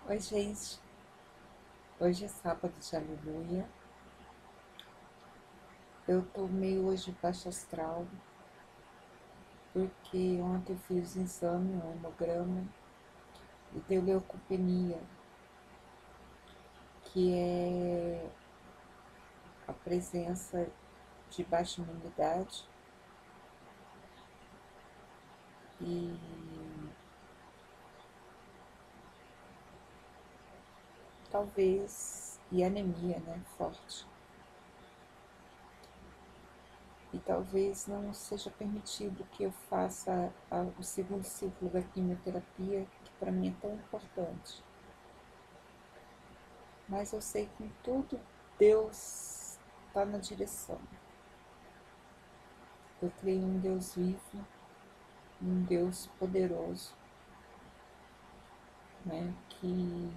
Oi, gente. Hoje é sábado de aleluia. Eu tô meio hoje baixa astral, porque ontem eu fiz um exame, um hemograma, e deu leucopenia, que é a presença de baixa imunidade e talvez anemia, né? Forte. E talvez não seja permitido que eu faça o segundo ciclo da quimioterapia, que para mim é tão importante. Mas eu sei que em tudo Deus está na direção. Eu creio em um Deus vivo, em um Deus poderoso, né, que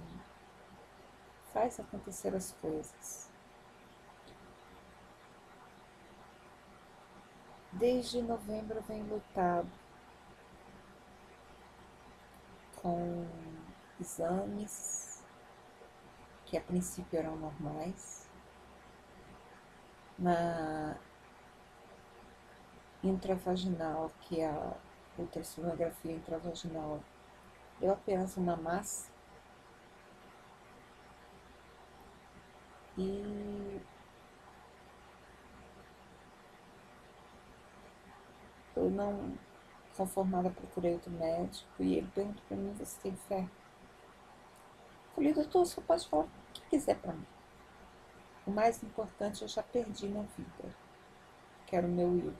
faz acontecer as coisas. Desde novembro eu venho lutado com exames que a princípio eram normais, na intravaginal, que é a ultrassonografia intravaginal, deu apenas uma massa e eu não conformada, procurei outro médico e ele perguntou para mim: você tem fé? Eu falei: doutor, você pode falar o que quiser para mim. O mais importante eu já perdi na vida, que era o meu eu.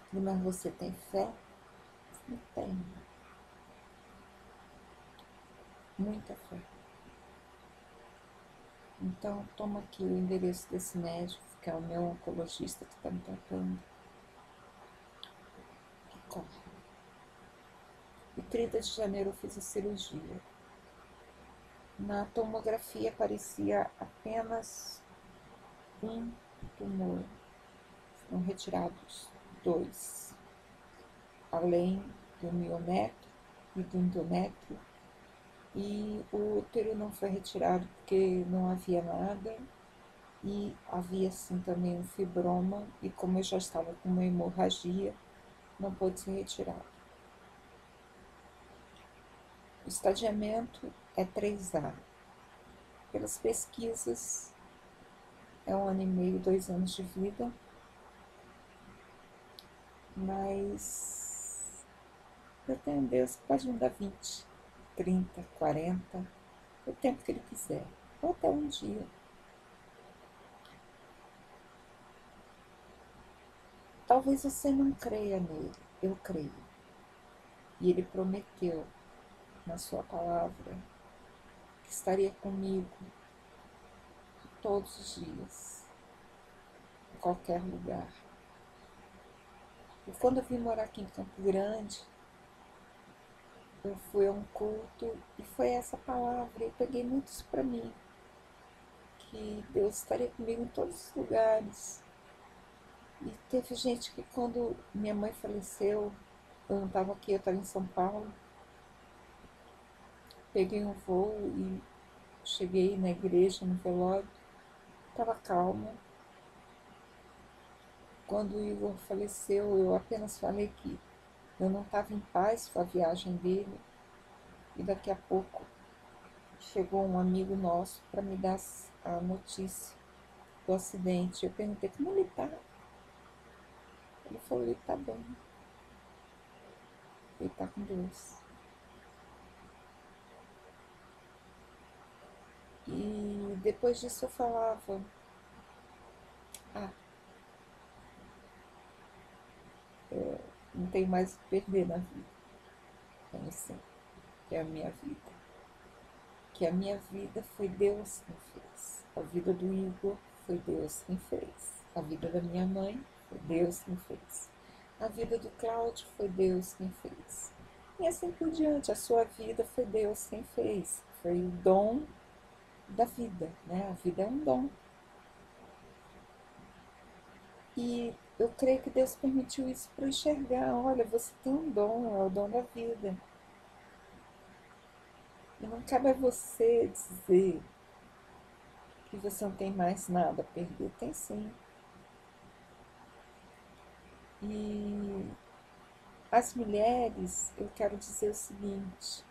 Falei: mas você tem fé? Eu falei: tenho, muita fé. Então toma aqui o endereço desse médico, que é o meu oncologista que está me tratando, e corre. E 30 de janeiro eu fiz a cirurgia. Na tomografia aparecia apenas um tumor. Foram retirados dois, além do miométrio e do endométrio, e o útero não foi retirado porque não havia nada, e havia sim também um fibroma, e como eu já estava com uma hemorragia, não pôde ser retirado. O estadiamento é 3A. Pelas pesquisas, é 1 ano e meio, 2 anos de vida, mas eu tenho um Deus que pode me dar 20, 30, 40, o tempo que Ele quiser, ou até um dia. Talvez você não creia nele, eu creio. E Ele prometeu na sua palavra que estaria comigo todos os dias, em qualquer lugar. E quando eu vim morar aqui em Campo Grande, eu fui a um culto e foi essa palavra. Eu peguei muito isso para mim, que Deus estaria comigo em todos os lugares. E teve gente que quando minha mãe faleceu, eu não estava aqui, eu estava em São Paulo, peguei um voo e cheguei na igreja, no velório, estava calma. Quando o Igor faleceu, eu apenas falei que eu não estava em paz com a viagem dele, e daqui a pouco chegou um amigo nosso para me dar a notícia do acidente. Eu perguntei como ele está. Ele falou: ele está bem, ele está com Deus. E depois disso eu falava: ah, não tenho mais o que perder na vida. Tenho sim, que é a minha vida. Que a minha vida foi Deus quem fez. A vida do Igor foi Deus quem fez. A vida da minha mãe foi Deus quem fez. A vida do Cláudio foi Deus quem fez. E assim por diante, a sua vida foi Deus quem fez. Foi o dom da vida, né? A vida é um dom. E eu creio que Deus permitiu isso para enxergar. Olha, você tem um dom, é o dom da vida. E não cabe a você dizer que você não tem mais nada a perder. Tem sim. E as mulheres, eu quero dizer o seguinte: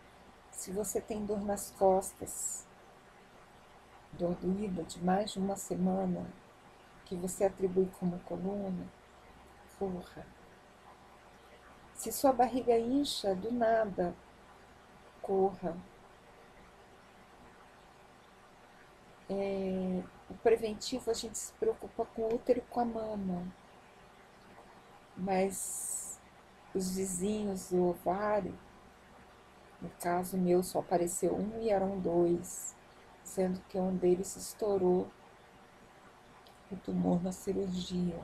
se você tem dor nas costas, dor doída de mais de uma semana, que você atribui como coluna, corra. Se sua barriga incha do nada, corra. O preventivo a gente se preocupa com o útero e com a mama, mas os vizinhos do ovário, no caso meu só apareceu um e eram dois, sendo que um deles estourou o tumor na cirurgia.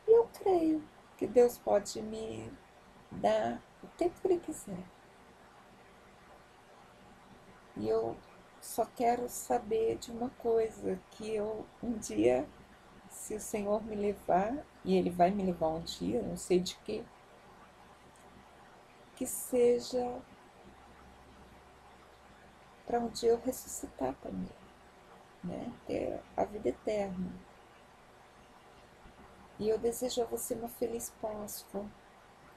E eu creio que Deus pode me dar o tempo que Ele quiser. E eu só quero saber de uma coisa, que eu um dia, se o Senhor me levar, e Ele vai me levar um dia, não sei de quê, que seja para um dia eu ressuscitar também, né? Ter a vida eterna. E eu desejo a você uma feliz Páscoa,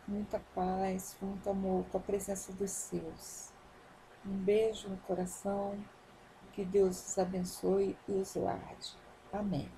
muita paz, muito amor, com a presença dos seus. Um beijo no coração, que Deus os abençoe e os guarde. Amém.